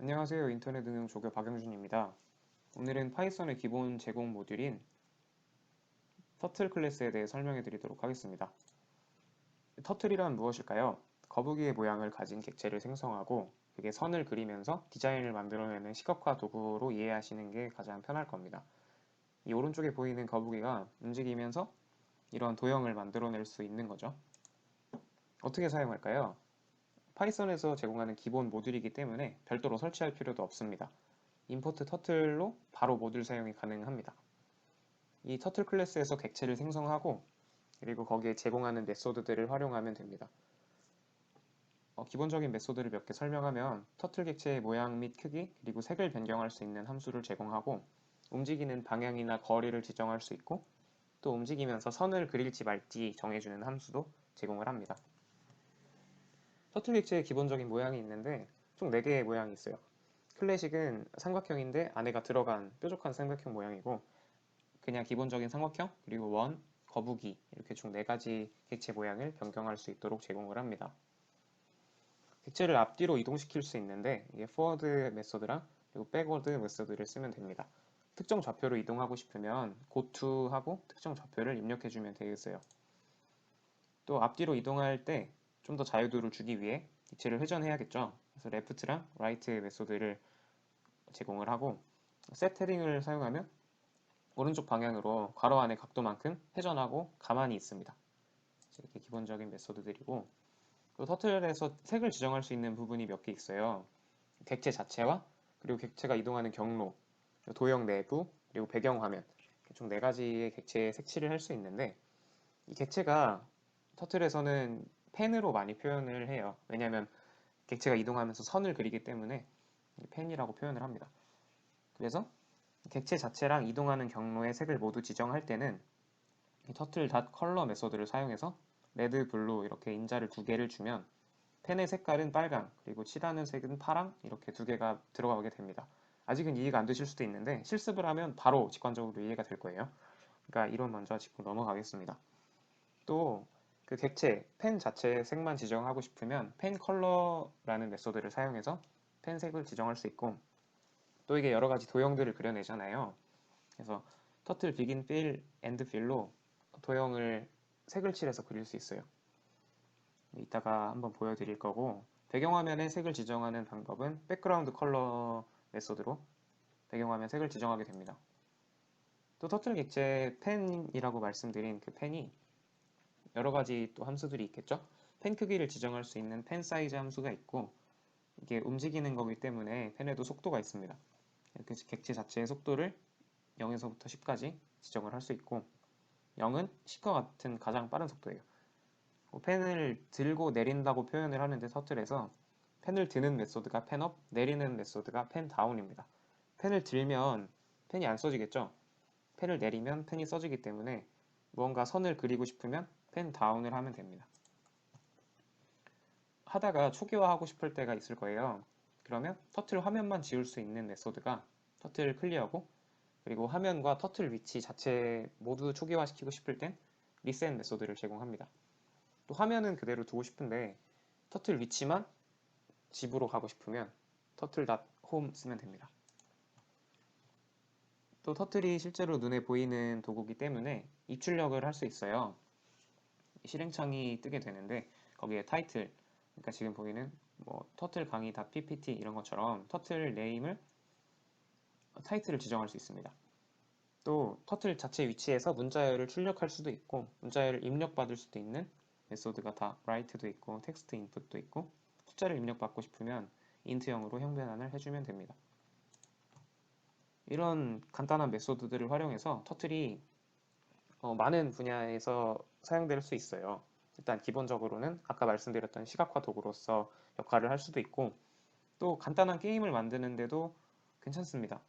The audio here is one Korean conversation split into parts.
안녕하세요. 인터넷 응용 조교 박영준입니다. 오늘은 파이썬의 기본 제공 모듈인 터틀 클래스에 대해 설명해 드리도록 하겠습니다. 터틀이란 무엇일까요? 거북이의 모양을 가진 객체를 생성하고 그게 선을 그리면서 디자인을 만들어내는 시각화 도구로 이해하시는 게 가장 편할 겁니다. 이 오른쪽에 보이는 거북이가 움직이면서 이런 도형을 만들어낼 수 있는 거죠. 어떻게 사용할까요? 파이썬에서 제공하는 기본 모듈이기 때문에 별도로 설치할 필요도 없습니다. 임포트 터틀로 바로 모듈 사용이 가능합니다. 이 터틀 클래스에서 객체를 생성하고 그리고 거기에 제공하는 메소드들을 활용하면 됩니다. 기본적인 메소드를 몇 개 설명하면 터틀 객체의 모양 및 크기 그리고 색을 변경할 수 있는 함수를 제공하고 움직이는 방향이나 거리를 지정할 수 있고 또 움직이면서 선을 그릴지 말지 정해주는 함수도 제공을 합니다. 터틀 객체의 기본적인 모양이 있는데 총 4개의 모양이 있어요. 클래식은 삼각형인데 안에가 들어간 뾰족한 삼각형 모양이고 그냥 기본적인 삼각형, 그리고 원, 거북이 이렇게 총 4가지 객체 모양을 변경할 수 있도록 제공을 합니다. 객체를 앞뒤로 이동시킬 수 있는데 이게 forward 메소드랑 그리고 backward 메소드를 쓰면 됩니다. 특정 좌표로 이동하고 싶으면 go to 하고 특정 좌표를 입력해주면 되겠어요. 또 앞뒤로 이동할 때 좀 더 자유도를 주기 위해 객체를 회전해야겠죠. 그래서 left랑 right 메소드를 제공을 하고 set 헤딩을 사용하면 오른쪽 방향으로 괄호 안의 각도만큼 회전하고 가만히 있습니다. 이렇게 기본적인 메소드들이고 또 터틀에서 색을 지정할 수 있는 부분이 몇 개 있어요. 객체 자체와 그리고 객체가 이동하는 경로, 도형 내부, 그리고 배경화면 총 4가지의 객체의 색칠을 할 수 있는데 이 객체가 터틀에서는 펜으로 많이 표현을 해요. 왜냐하면 객체가 이동하면서 선을 그리기 때문에 펜이라고 표현을 합니다. 그래서 객체 자체랑 이동하는 경로의 색을 모두 지정할 때는 turtle.color 메소드를 사용해서 레드, 블루 이렇게 인자를 2개를 주면 펜의 색깔은 빨강, 그리고 칠하는 색은 파랑 이렇게 2개가 들어가게 됩니다. 아직은 이해가 안 되실 수도 있는데 실습을 하면 바로 직관적으로 이해가 될 거예요. 그러니까 이론 먼저 짚고 넘어가겠습니다. 또 그 객체, 펜 자체의 색만 지정하고 싶으면 펜 컬러라는 메소드를 사용해서 펜 색을 지정할 수 있고 또 이게 여러 가지 도형들을 그려내잖아요. 그래서 터틀 비긴 필, 엔드 필로 도형을 색을 칠해서 그릴 수 있어요. 이따가 한번 보여드릴 거고 배경화면에 색을 지정하는 방법은 백그라운드 컬러 메소드로 배경화면 색을 지정하게 됩니다. 또 터틀 객체 펜이라고 말씀드린 그 펜이 여러 가지 또 함수들이 있겠죠? 펜 크기를 지정할 수 있는 펜 사이즈 함수가 있고 이게 움직이는 거기 때문에 펜에도 속도가 있습니다. 이렇게 객체 자체의 속도를 0에서부터 10까지 지정을 할 수 있고 0은 10과 같은 가장 빠른 속도예요. 펜을 들고 내린다고 표현을 하는데 터틀에서 펜을 드는 메소드가 펜업, 내리는 메소드가 펜다운입니다. 펜을 들면 펜이 안 써지겠죠? 펜을 내리면 펜이 써지기 때문에 무언가 선을 그리고 싶으면 펜다운을 하면 됩니다. 하다가 초기화하고 싶을 때가 있을 거예요. 그러면 터틀 화면만 지울 수 있는 메소드가 터틀 클리어고 그리고 화면과 터틀 위치 자체 모두 초기화시키고 싶을 땐 리셋 메소드를 제공합니다. 또 화면은 그대로 두고 싶은데 터틀 위치만 집으로 가고 싶으면 turtle.home 쓰면 됩니다. 또 터틀이 실제로 눈에 보이는 도구이기 때문에 입출력을 할 수 있어요. 실행창이 뜨게 되는데 거기에 타이틀, 그러니까 지금 보이는 뭐 터틀 강의 .ppt 이런 것처럼 터틀 네임을 타이틀을 지정할 수 있습니다. 또 터틀 자체 위치에서 문자열을 출력할 수도 있고 문자열을 입력받을 수도 있는 메소드가 다 write도 있고 텍스트 인풋도 있고 숫자를 입력받고 싶으면 int형으로 형변환을 해주면 됩니다. 이런 간단한 메소드들을 활용해서 터틀이 많은 분야에서 사용될 수 있어요. 일단 기본적으로는 아까 말씀드렸던 시각화 도구로서 역할을 할 수도 있고 또 간단한 게임을 만드는데도 괜찮습니다.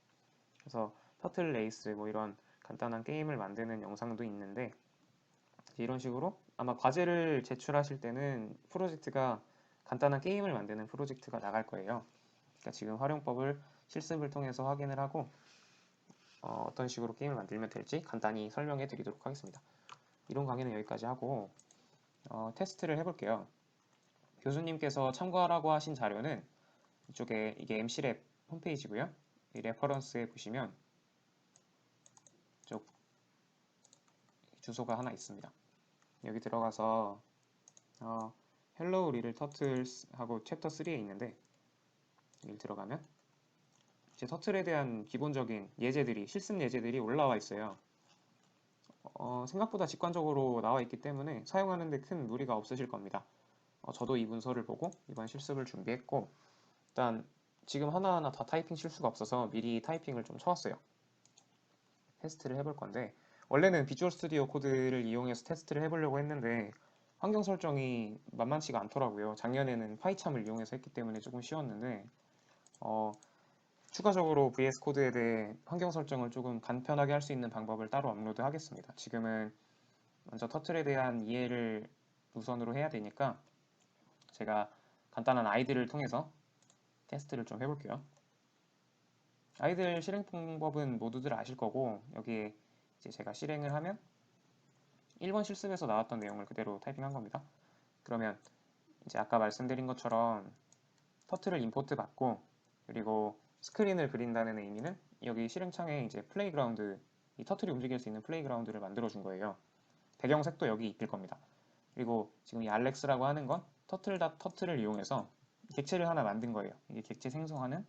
그래서 터틀 레이스 뭐 이런 간단한 게임을 만드는 영상도 있는데 이런 식으로 아마 과제를 제출하실 때는 프로젝트가 간단한 게임을 만드는 프로젝트가 나갈 거예요. 그러니까 지금 활용법을 실습을 통해서 확인을 하고 어떤 식으로 게임을 만들면 될지 간단히 설명해 드리도록 하겠습니다. 이론 강의는 여기까지 하고 테스트를 해볼게요. 교수님께서 참고하라고 하신 자료는 이쪽에 이게 MC랩 홈페이지고요. 이 레퍼런스에 보시면 이쪽 주소가 하나 있습니다. 여기 들어가서 Hello Little Turtles 하고 챕터 3에 있는데, 여기 들어가면 이제 터틀에 대한 기본적인 예제들이, 실습 예제들이 올라와 있어요. 생각보다 직관적으로 나와 있기 때문에 사용하는데 큰 무리가 없으실 겁니다. 저도 이 문서를 보고 이번 실습을 준비했고, 일단 지금 하나하나 다 타이핑 실수가 없어서 미리 타이핑을 좀 쳐왔어요. 테스트를 해볼 건데, 원래는 비주얼 스튜디오 코드를 이용해서 테스트를 해보려고 했는데 환경 설정이 만만치가 않더라고요. 작년에는 파이참을 이용해서 했기 때문에 조금 쉬웠는데, 추가적으로 VS 코드에 대해 환경 설정을 조금 간편하게 할 수 있는 방법을 따로 업로드 하겠습니다. 지금은 먼저 터틀에 대한 이해를 우선으로 해야 되니까 제가 간단한 아이들을 통해서 테스트를 좀 해볼게요. 아이들 실행 방법은 모두들 아실 거고, 여기에 이제 제가 실행을 하면 1번 실습에서 나왔던 내용을 그대로 타이핑한 겁니다. 그러면 이제 아까 말씀드린 것처럼 터틀을 임포트 받고, 그리고 스크린을 그린다는 의미는 여기 실행창에 이제 플레이그라운드, 이 터틀이 움직일 수 있는 플레이그라운드를 만들어 준 거예요. 배경색도 여기 입힐 겁니다. 그리고 지금 이 알렉스라고 하는 건 터틀을 이용해서 객체를 하나 만든 거예요. 이게 객체 생성을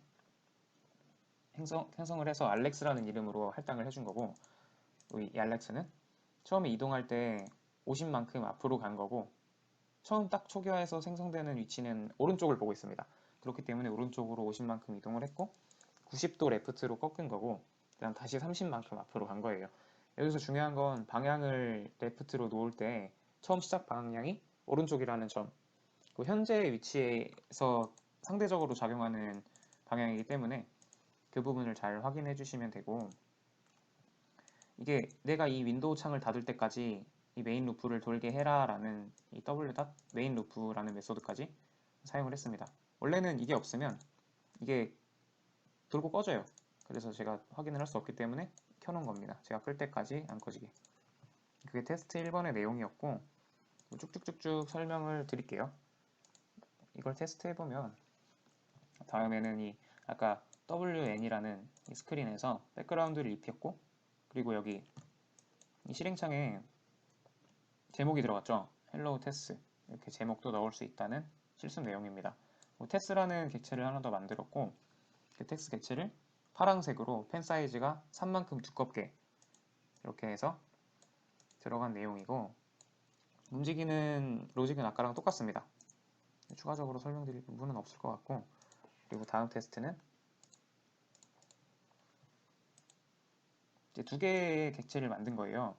해서 알렉스라는 이름으로 할당을 해준 거고, 이 알렉스는 처음에 이동할 때 50만큼 앞으로 간 거고, 처음 딱 초기화해서 생성되는 위치는 오른쪽을 보고 있습니다. 그렇기 때문에 오른쪽으로 50만큼 이동을 했고, 90도 레프트로 꺾은 거고, 그다음 다시 30만큼 앞으로 간 거예요. 여기서 중요한 건 방향을 레프트로 놓을 때 처음 시작 방향이 오른쪽이라는 점, 그 현재 위치에서 상대적으로 작용하는 방향이기 때문에 그 부분을 잘 확인해 주시면 되고, 이게 내가 이 윈도우 창을 닫을 때까지 이 메인 루프를 돌게 해라 라는 이 w.main 루프라는 메소드까지 사용을 했습니다. 원래는 이게 없으면 이게 돌고 꺼져요. 그래서 제가 확인을 할 수 없기 때문에 켜놓은 겁니다. 제가 끌 때까지 안 꺼지게. 그게 테스트 1번의 내용이었고, 쭉쭉쭉쭉 설명을 드릴게요. 이걸 테스트해보면 다음에는 이 아까 WN이라는 이 스크린에서 백그라운드를 입혔고, 그리고 여기 이 실행창에 제목이 들어갔죠. Hello Test, 이렇게 제목도 넣을 수 있다는 실습 내용입니다. 테스라는 객체를 하나 더 만들었고, 그 텍스트 객체를 파란색으로 펜 사이즈가 3만큼 두껍게 이렇게 해서 들어간 내용이고, 움직이는 로직은 아까랑 똑같습니다. 추가적으로 설명드릴 부분은 없을 것 같고, 그리고 다음 테스트는 이제 두 개의 객체를 만든 거예요.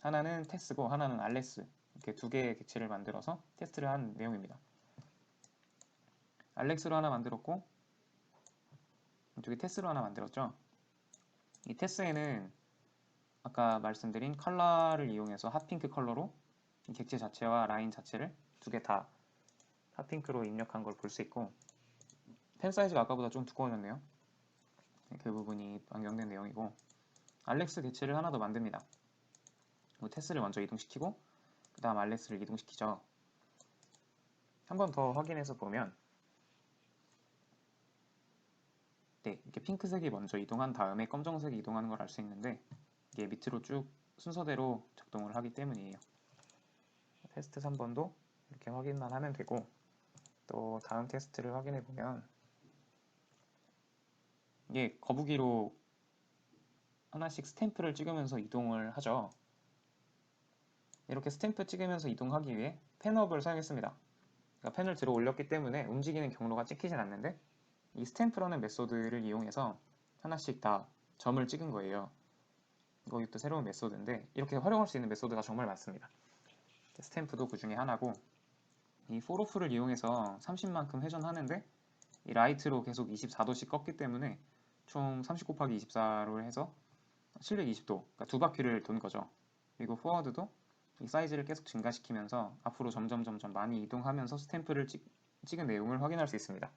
하나는 테스고 하나는 알렉스, 이렇게 두 개의 객체를 만들어서 테스트를 한 내용입니다. 알렉스로 하나 만들었고, 이쪽에 테스로 하나 만들었죠. 이 테스에는 아까 말씀드린 컬러를 이용해서 핫핑크 컬러로 이 객체 자체와 라인 자체를 두 개 다 핫핑크로 입력한 걸 볼 수 있고, 펜 사이즈가 아까보다 좀 두꺼워졌네요. 그 부분이 변경된 내용이고, 알렉스 객체를 하나 더 만듭니다. 테스를 먼저 이동시키고 그 다음 알렉스를 이동시키죠. 한 번 더 확인해서 보면 이렇게 핑크색이 먼저 이동한 다음에 검정색이 이동하는 걸 알 수 있는데, 이게 밑으로 쭉 순서대로 작동을 하기 때문이에요. 테스트 3번도 이렇게 확인만 하면 되고, 또 다음 테스트를 확인해 보면 이게 거북이로 하나씩 스탬프를 찍으면서 이동을 하죠. 이렇게 스탬프 찍으면서 이동하기 위해 펜업을 사용했습니다. 그러니까 펜을 들어 올렸기 때문에 움직이는 경로가 찍히진 않는데, 이 스탬프라는 메소드를 이용해서 하나씩 다 점을 찍은 거예요. 이것도 새로운 메소드인데, 이렇게 활용할 수 있는 메소드가 정말 많습니다. 스탬프도 그 중에 하나고, 이 forof를 이용해서 30만큼 회전하는데 이 라이트로 계속 24도씩 꺾기 때문에 총 30 곱하기 24로 해서 720도, 그러니까 두 바퀴를 돈 거죠. 그리고 포워드도 이 사이즈를 계속 증가시키면서 앞으로 점점 많이 이동하면서 스탬프를 찍은 내용을 확인할 수 있습니다.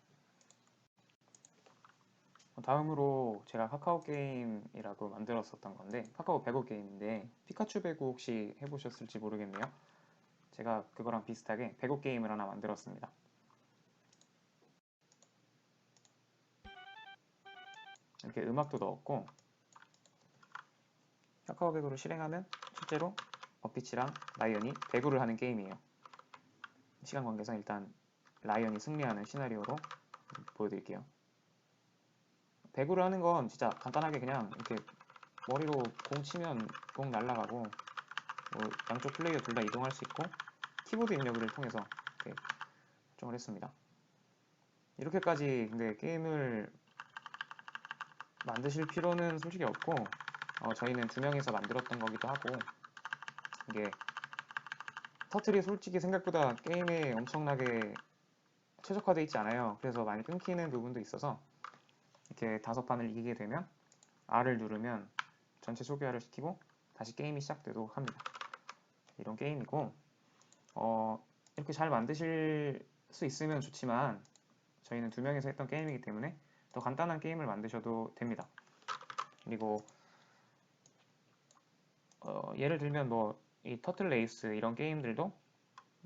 다음으로 제가 카카오 게임이라고 만들었었던 건데, 카카오 배구 게임인데 피카츄 배구 혹시 해보셨을지 모르겠네요. 제가 그거랑 비슷하게 배구 게임을 하나 만들었습니다. 이렇게 음악도 넣었고, 카카오백으로 실행하면 실제로 어피치랑 라이언이 배구를 하는 게임이에요. 시간 관계상 일단 라이언이 승리하는 시나리오로 보여드릴게요. 배구를 하는 건 진짜 간단하게 그냥 이렇게 머리로 공 치면 공 날아가고, 뭐 양쪽 플레이어 둘 다 이동할 수 있고, 키보드 입력을 통해서 이렇게 설정을 했습니다. 이렇게까지 근데 게임을 만드실 필요는 솔직히 없고, 저희는 2명이서 만들었던 거기도 하고, 이게 터틀이 솔직히 생각보다 게임에 엄청나게 최적화되어 있지 않아요. 그래서 많이 끊기는 부분도 있어서 이렇게 5판을 이기게 되면 R을 누르면 전체 초기화를 시키고 다시 게임이 시작되도록 합니다. 이런 게임이고, 이렇게 잘 만드실 수 있으면 좋지만 저희는 2명이서 했던 게임이기 때문에 더 간단한 게임을 만드셔도 됩니다. 그리고 예를 들면 뭐 이 터틀 레이스 이런 게임들도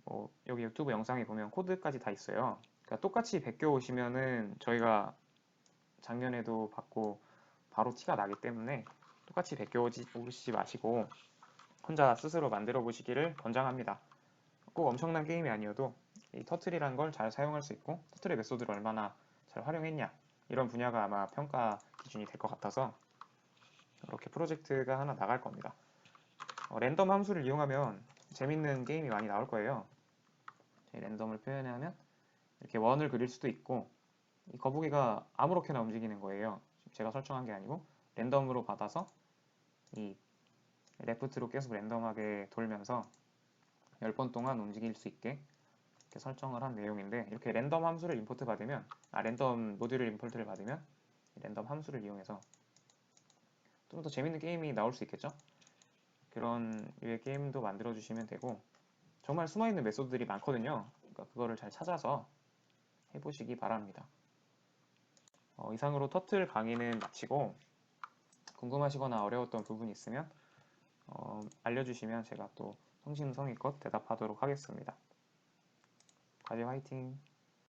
뭐 여기 유튜브 영상에 보면 코드까지 다 있어요. 그러니까 똑같이 베껴 오시면은 저희가 작년에도 받고 바로 티가 나기 때문에 똑같이 베껴 오시지 마시고 혼자 스스로 만들어 보시기를 권장합니다. 꼭 엄청난 게임이 아니어도 이 터틀이란 걸 잘 사용할 수 있고 터틀의 메소드를 얼마나 잘 활용했냐 이런 분야가 아마 평가 기준이 될 것 같아서 이렇게 프로젝트가 하나 나갈 겁니다. 랜덤 함수를 이용하면 재밌는 게임이 많이 나올 거예요. 랜덤을 표현하면 이렇게 원을 그릴 수도 있고, 이 거북이가 아무렇게나 움직이는 거예요. 제가 설정한 게 아니고 랜덤으로 받아서 이 레프트로 계속 랜덤하게 돌면서 10번 동안 움직일 수 있게 이렇게 설정을 한 내용인데, 이렇게 랜덤 함수를 임포트 받으면 랜덤 모듈을 임포트를 받으면 랜덤 함수를 이용해서 좀 더 재밌는 게임이 나올 수 있겠죠? 그런 류의 게임도 만들어 주시면 되고, 정말 숨어있는 메소드들이 많거든요. 그러니까 그거를 잘 찾아서 해보시기 바랍니다. 이상으로 터틀 강의는 마치고, 궁금하시거나 어려웠던 부분이 있으면 알려주시면 제가 또 성심성의껏 대답하도록 하겠습니다. 과제 화이팅!